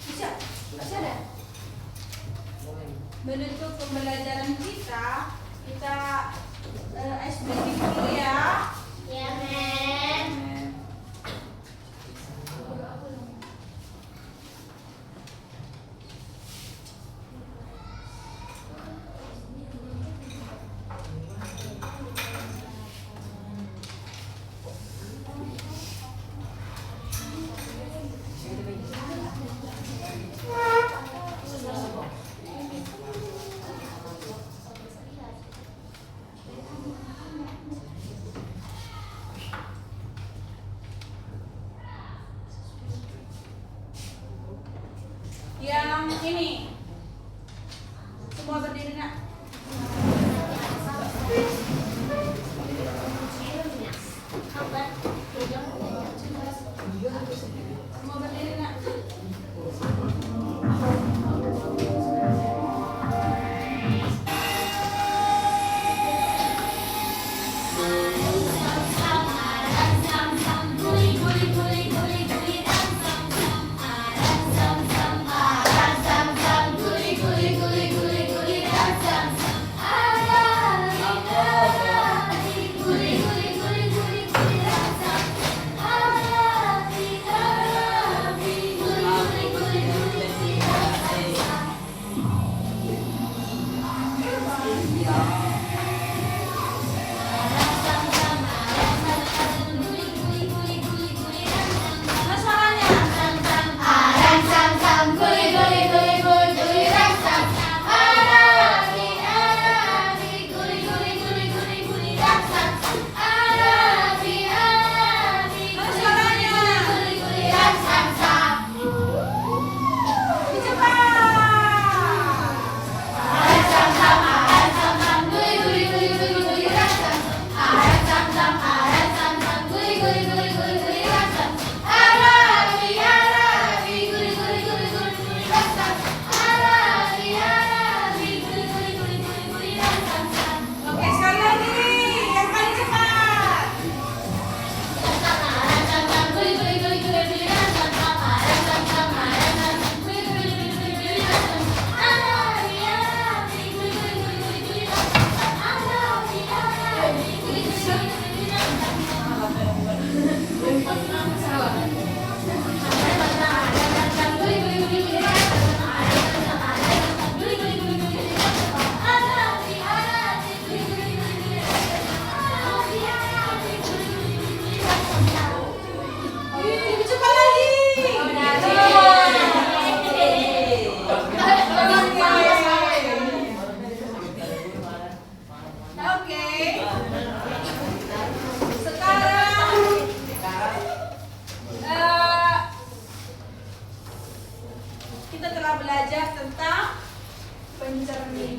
bisa ada? Menutup pembelajaran kita ice breaking dulu ya. Ya, men. Yang ini semua berdiri nak. Semua berdiri nak.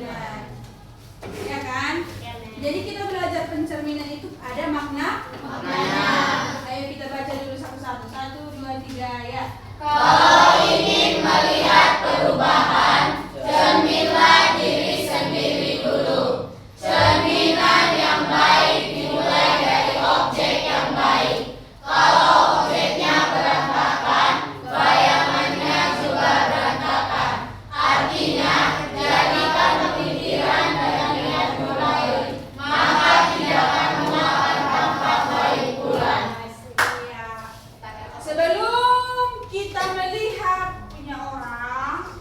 cerminan. Ya kan? Ya, Nen. Jadi kita belajar pencerminan itu ada maknanya. Ayo kita baca dulu satu-satu. 1, 2, 3 ya. Kalau ingin melihat perubahan, cerminlah diri sendiri dulu. Cerminan yang baik dimulai dari objek yang baik. Kalau objeknya berantakan, bayangannya juga berantakan. Artinya, jadikan pemikiran dan niatmu baik, maka tindakanmu akan tampak baik pula. Ya. Sebelum kita melihat punya orang,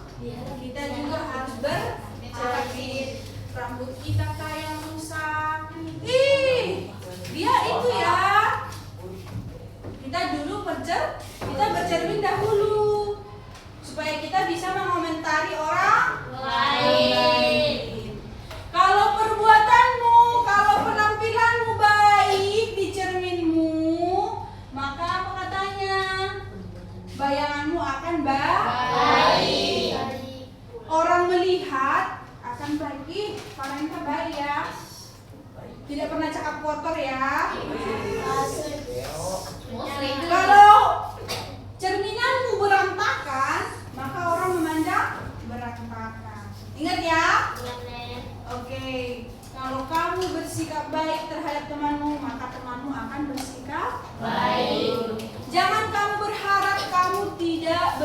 kita juga harus bercermin. Rambut kita kayak rusak. Ih, dia itu ya. Kita bercermin dahulu supaya kita bisa mengomentari orang lain. Kalau perbuatanmu, kalau penampilanmu baik di cerminmu, maka apa katanya? Bayanganmu akan baik. Orang melihat akan baik. Parenta baik ya. Tidak pernah cakap kotor ya. Kalau cerminanmu berantakan, maka orang memandang berantakan. Ingat ya? Ya, Nen. Oke. Kalau kamu bersikap baik terhadap temanmu, maka temanmu akan bersikap baik. Jangan kamu berharap kamu tidak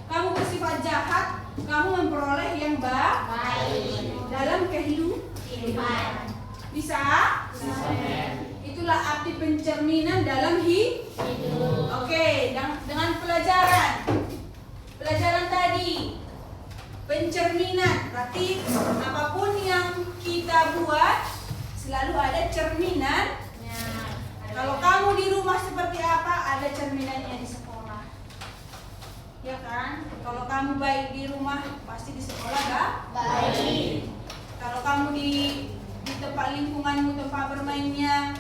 kamu bersifat jahat, kamu memperoleh yang baik dalam kehidupan. Bisa? Itulah arti pencerminan dalam hidup. Oke, dengan pelajaran tadi, pencerminan. Berarti apapun yang kita buat selalu ada cerminannya. Kalau kamu di rumah seperti apa, ada cerminannya di sekolah. Ya kan? Kalau kamu baik di rumah, pasti di sekolah baik. Kalau kamu di tempat lingkunganmu, tempat bermainnya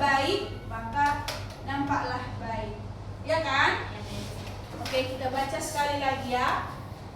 baik, maka nampaklah baik. Ya kan? Oke, kita baca sekali lagi ya.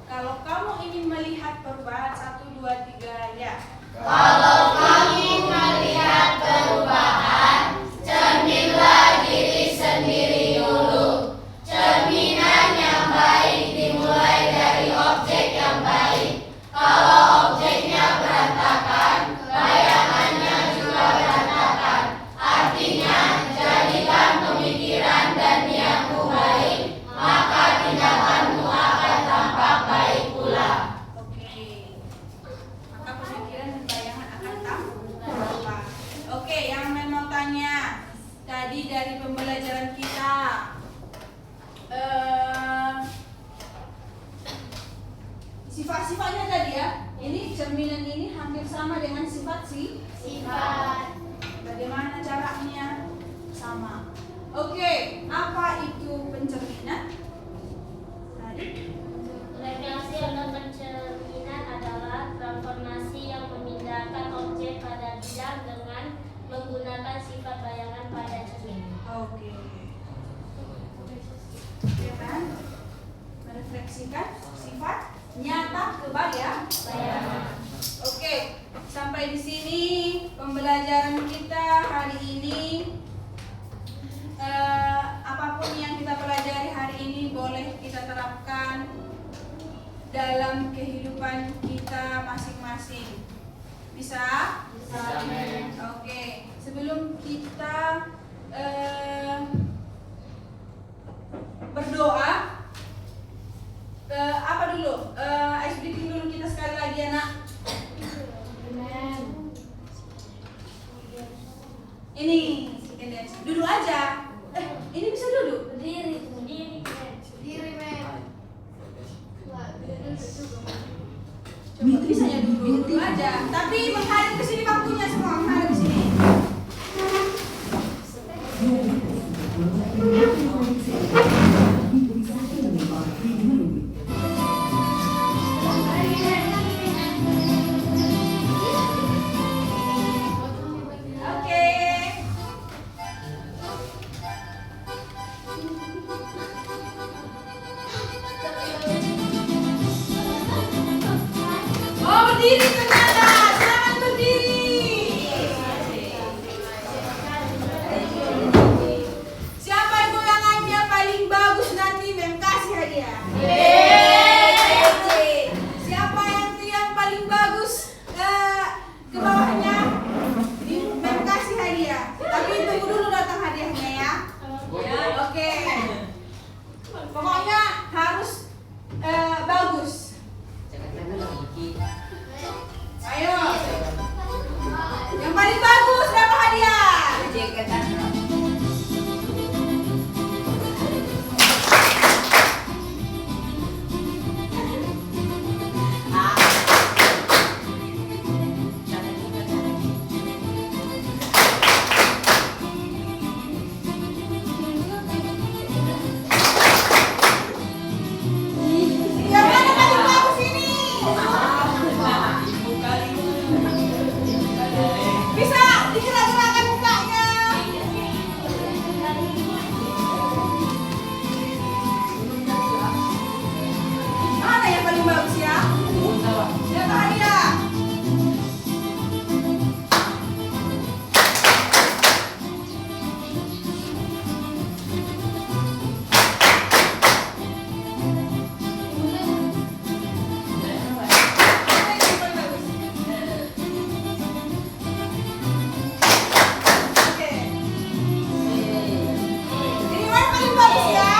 Kalau kamu ingin melihat perubahan, 1, 2, 3 ya. Kalau kamu melihat perubahan, cerminlah diri sendiri dulu. Cerminan yang baik dimulai dari objek yang baik. Kalau objeknya berantakan, bayangannya juga berantakan. Artinya, jadikan pemikiran dan niatmu baik, maka tindakanmu akan tampak baik pula. Oke. Maka pemikiran dan bayangan akan tampak. Oke, yang mau tanya tadi dari pembelajaran kita, sifat-sifatnya tadi ya. Ini cerminan ini hampir sama dengan sifat Sifat. Bagaimana caranya? Sama. Oke, apa itu pencerminan? Tadi. Refleksi atau pencerminan adalah transformasi yang memindahkan objek pada bidang dengan menggunakan sifat bayangan pada cermin. Oke. Ya kan? Merefleksikan sifat nyata ke bayangan. Oke, sampai di sini pembelajaran kita hari ini. Apapun yang kita pelajari hari ini boleh kita terapkan dalam kehidupan kita masing-masing. Bisa? Bisa, Men. Oke, sebelum kita berdoa, apa dulu? Ice breathing dulu kita sekali lagi anak. Ini duduk aja. Ini bisa duduk. Berdiri. Bisa ya duduk aja. Tapi menghadap ke sini bangkunya semua, menghadap ke sini. Oke. Oh, berdiri. berdiri ternyata. Selamat berdiri. Siapa yang goyangannya paling bagus nanti Mem kasih hadiah. Siapa yang paling bagus ke bawahnya Mem kasih hadiah. Tapi tunggu dulu datang hadiahnya ya. Oke. Pokoknya harus bagus. Ayo. Yang paling bagus dapat hadiah. Yang mana paling bagus ini? Bisa digerak-gerakkan mukanya. Mana yang paling bagus ya? Dapat hadiah. Oke. Ini mana paling bagus ya?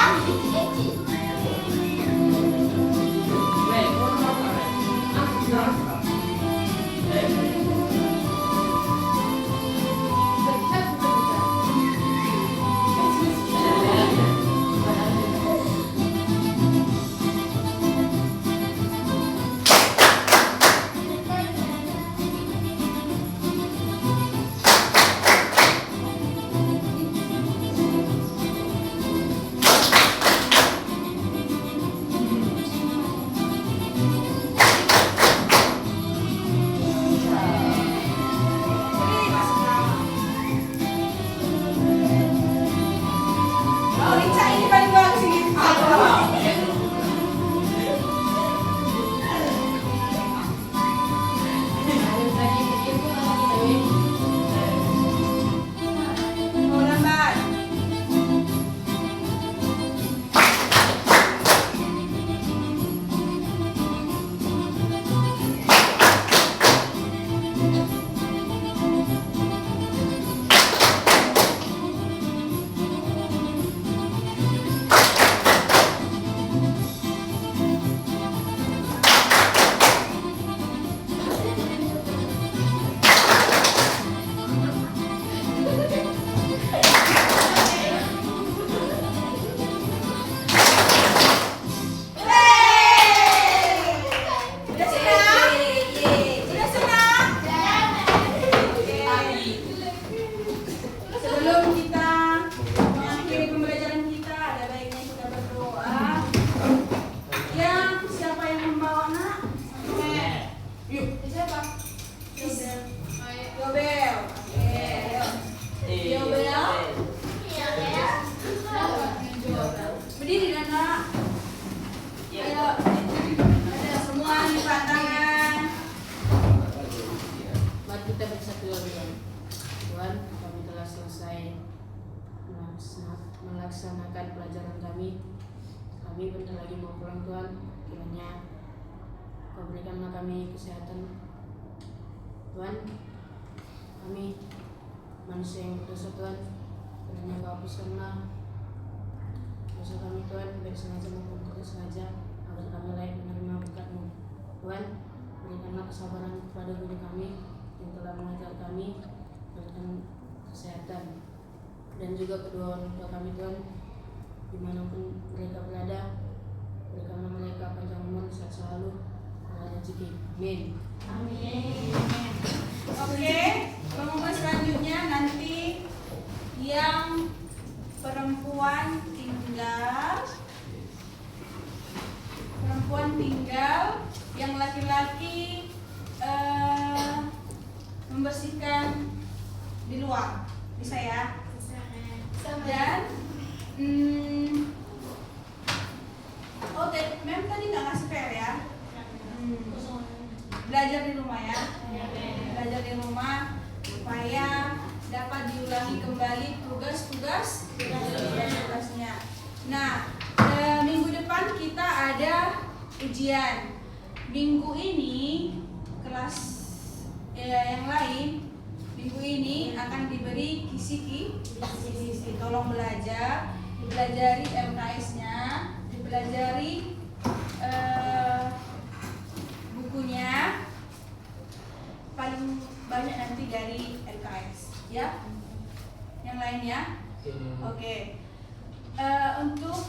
Ini masuk nama. Oh, Rica ini paling bagus ini. Mau lambat. Sudah senang? Sudah senang? Sebelum kita mengakhiri pembelajaran kita, ada baiknya kita berdoa. Yang siapa yang membawa nak? Yuk. Siapa? Yobel. Oke, ayo. Yobel. Berdiri Nana. Ayo. Ada semua lipat tangan. Mari kita bersatu dalam Tuhan, kami telah selesai melaksanakan pelajaran kami. Kami bentar lagi mau pulang Tuhan. Kiranya Kau berikanlah kami kesehatan Tuhan. Kami manusia yang berdosa Tuhan. Kiranya Kau hapuskanlah dosa kami Tuhan, baik sengaja maupun tidak sengaja, agar kami layak menerima berkat-Mu. Tuhan, berikanlah kesabaran kepada guru kami yang telah mengajar kami, berikan kesehatan dan juga kedua orang tua kami Tuhan, dimanapun mereka berada, berikanlah mereka panjang umur, sehat selalu, dan rezeki. Amin. Oke, pengumuman selanjutnya nanti yang perempuan tinggal, yang laki-laki membersihkan di luar, bisa ya? Dan Mem tadi nggak ngasih PR ya? Belajar di rumah. rumah ya. Belajar di rumah supaya dapat diulangi kembali tugasnya. Nah, minggu depan kita ada ujian. Minggu ini kelas yang lain minggu ini akan diberi kisi. Tolong dipelajari LKS-nya, dipelajari bukunya, paling banyak nanti dari LKS ya. Yang lainnya oke. Untuk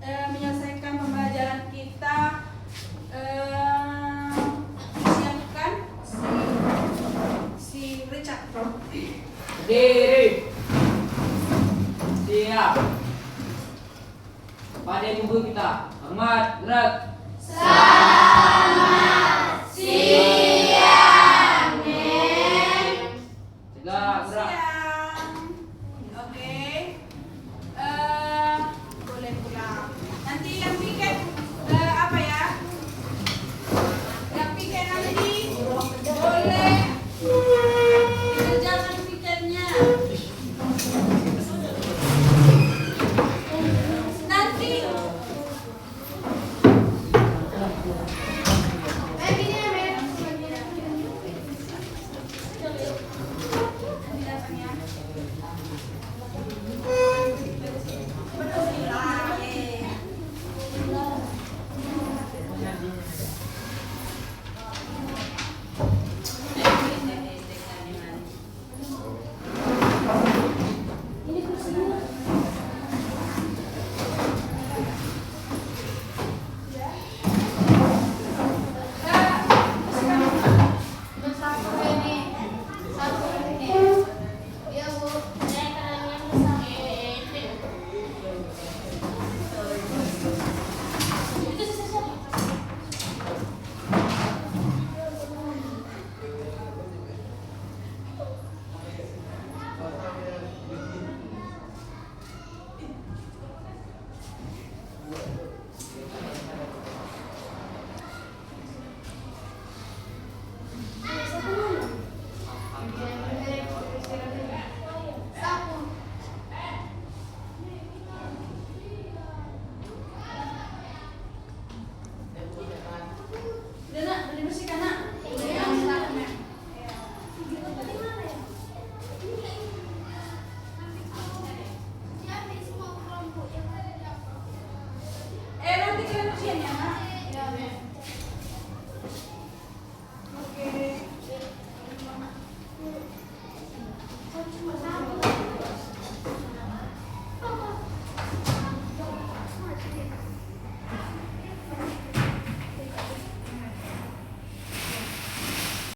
menyelesaikan pembelajaran kita, siapkan si Richard. Berdiri. Siap. Pada ibu kita. Hormat, gerak.